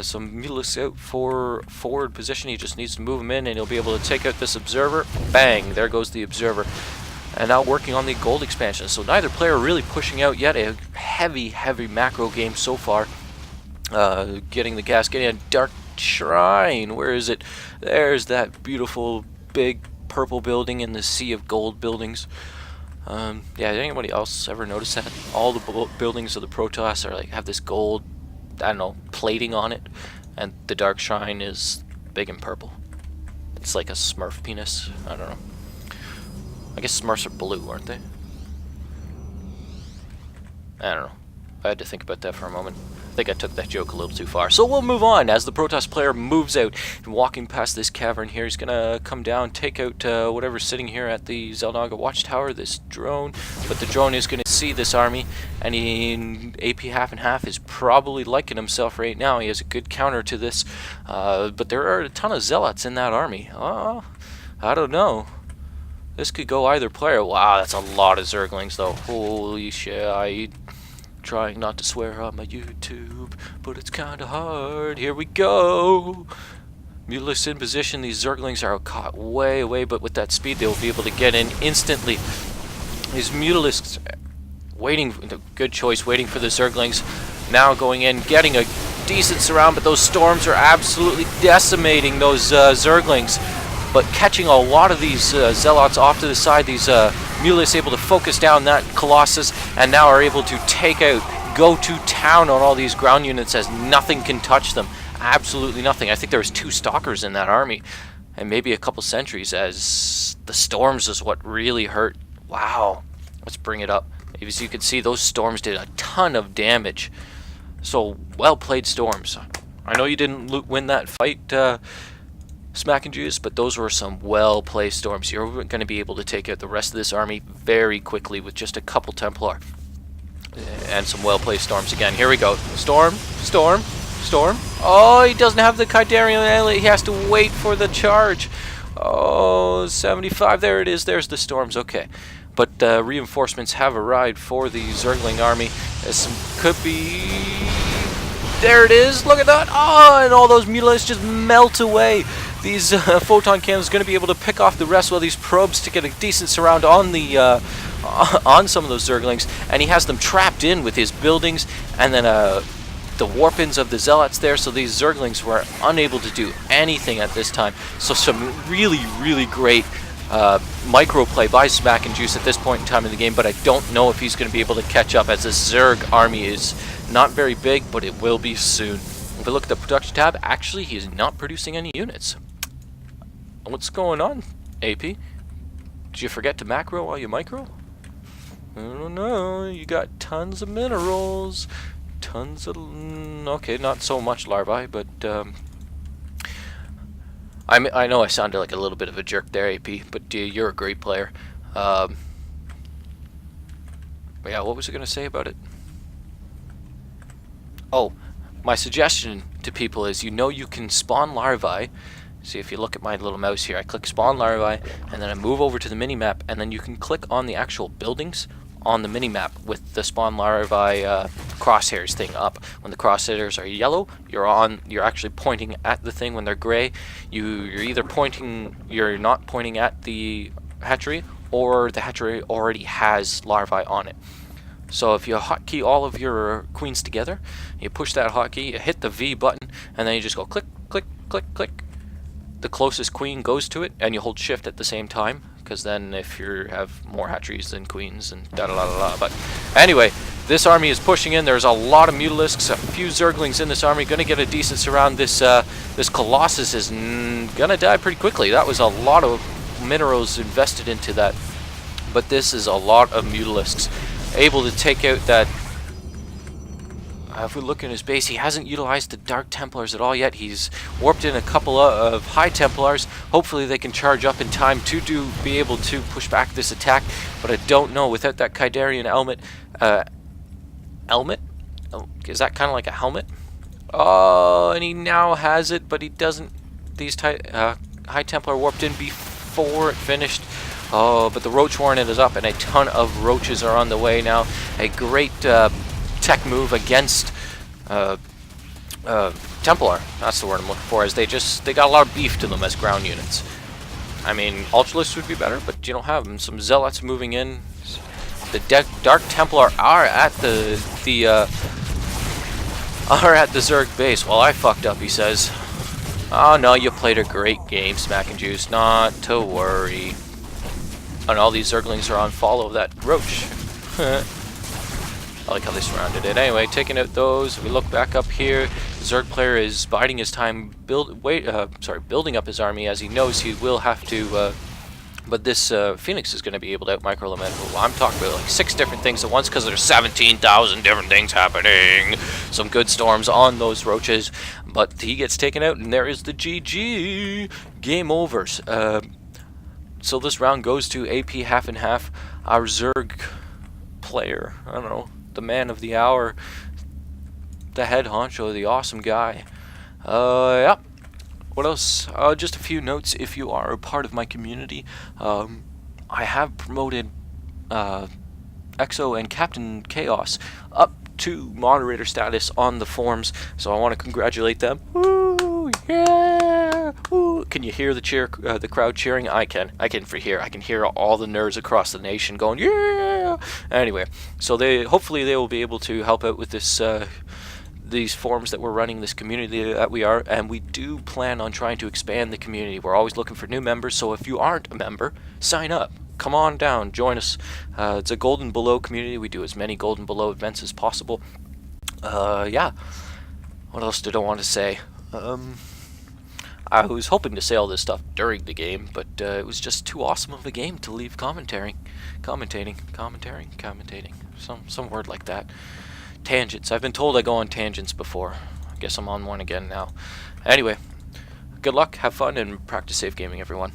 So Mutalisks out for forward position. He just needs to move him in, and he'll be able to take out this observer. Bang! There goes the observer. And now working on the gold expansion. So neither player really pushing out yet. A heavy macro game so far. Getting the gas, getting a dark shrine. Where is it? There's that beautiful big purple building in the sea of gold buildings. Yeah, did anybody else ever notice that? All the buildings of the Protoss are like have this gold, I don't know, plating on it, and the dark shrine is big and purple. It's like a Smurf penis. I don't know. I guess Smurfs are blue, aren't they? I don't know. I had to think about that for a moment. I think I took that joke a little too far. So we'll move on as the Protoss player moves out. And walking past this cavern here, he's going to come down, take out whatever's sitting here at the Xel'Naga watchtower, this drone. But the drone is going to see this army, and apHafandHaf is probably liking himself right now. He has a good counter to this. But there are a ton of Zealots in that army. I don't know. This could go either player. Wow, that's a lot of Zerglings, though. Holy shit. Trying not to swear on my YouTube, but it's kinda hard. Here we go. Mutalisks in position. These Zerglings are caught way away, but with that speed, they will be able to get in instantly. These Mutalisks waiting, good choice, waiting for the Zerglings. Now going in, getting a decent surround, but those storms are absolutely decimating those Zerglings. But catching a lot of these Zealots off to the side, these Mutalisks able to focus down that Colossus, and now are able to take out, go to town on all these ground units as nothing can touch them. Absolutely nothing. I think there was 2 Stalkers in that army, and maybe a couple sentries, as the storms is what really hurt. Wow. Let's bring it up. As you can see, those storms did a ton of damage. So, well played, storms. I know you didn't win that fight, SmackinJuice, but those were some well-placed storms. You're going to be able to take out the rest of this army very quickly with just a couple Templar and some well-placed storms again. Here we go. Storm, storm, storm. Oh, he doesn't have the Kydarian. He has to wait for the charge. Oh, 75. There it is. There's the storms. Okay. But reinforcements have arrived for the Zergling army. Could be... There it is. Look at that. Oh, and all those Mutalisks just melt away. These photon cannons are going to be able to pick off the rest while these probes to get a decent surround on the on some of those Zerglings, and he has them trapped in with his buildings, and then the warp-ins of the Zealots there, so these Zerglings were unable to do anything at this time. So some really great microplay by SmackinJuice at this point in time in the game, but I don't know if he's going to be able to catch up, as this Zerg army is not very big, but it will be soon. If we look at the production tab, actually he is not producing any units. What's going on, AP? Did you forget to macro while you micro? I don't know. You got tons of minerals, tons of... Okay, not so much larvae, but I know I sounded like a little bit of a jerk there, AP, but you're a great player. Yeah, what was I going to say about it? Oh, my suggestion to people is, you can spawn larvae. See, if you look at my little mouse here, I click spawn larvae, and then I move over to the minimap, and then you can click on the actual buildings on the minimap with the spawn larvae crosshairs thing up. When the crosshairs are yellow, you're actually pointing at the thing. When they're gray, you're either you're not pointing at the hatchery, or the hatchery already has larvae on it. So if you hotkey all of your queens together, you push that hotkey, you hit the V button, and then you just go click, click, click, click. The closest queen goes to it, and you hold shift at the same time, because then if you have more hatcheries than queens and da-da-da-da-da. But anyway, this army is pushing in. There's a lot of Mutalisks, a few Zerglings in this army, going to get a decent surround. This Colossus is going to die pretty quickly. That was a lot of minerals invested into that, but this is a lot of Mutalisks. Able to take out that... if we look in his base, he hasn't utilized the Dark Templars at all yet. He's warped in a couple of High Templars. Hopefully they can charge up in time to be able to push back this attack. But I don't know, without that Kydarian helmet... helmet? Oh, is that kind of like a helmet? Oh, and he now has it, but he doesn't... These High Templar warped in before it finished. Oh, but the Roach Hornet is up, and a ton of roaches are on the way now. A great tech move against Templar, that's the word I'm looking for, is they got a lot of beef to them as ground units. I mean, Ultralists would be better, but you don't have them. Some Zealots moving in. The Dark Templar are at the Zerg base. Well, I fucked up, he says. Oh no, you played a great game, SmackinJuice. Not to worry. And all these Zerglings are on follow of that roach. I like how they surrounded it. Anyway, taking out those. We look back up here. The Zerg player is biding his time, building up his army, as he knows he will have to. But this Phoenix is going to be able to out micro-lament. I'm talking about like 6 different things at once because there's 17,000 different things happening. Some good storms on those roaches, but he gets taken out, and there is the GG. Game overs. So this round goes to apHafandHaf, our Zerg player. I don't know, the man of the hour, the head honcho, the awesome guy. Yeah. What else? Just a few notes if you are a part of my community. I have promoted Exo and Captain Chaos up to moderator status on the forums, so I want to congratulate them. Woo! Yeah! Woo! Can you hear the crowd cheering? I can hear. I can hear all the nerds across the nation going, yeah! Anyway, so hopefully they will be able to help out with this. These forums that we're running, this community that we are, and we do plan on trying to expand the community. We're always looking for new members, so if you aren't a member, sign up. Come on down, join us. It's a Golden Below community. We do as many Golden Below events as possible. Yeah. What else did I want to say? I was hoping to say all this stuff during the game, but it was just too awesome of a game to leave commentating. Some word like that. Tangents. I've been told I go on tangents before. I guess I'm on one again now. Anyway, good luck, have fun, and practice safe gaming, everyone.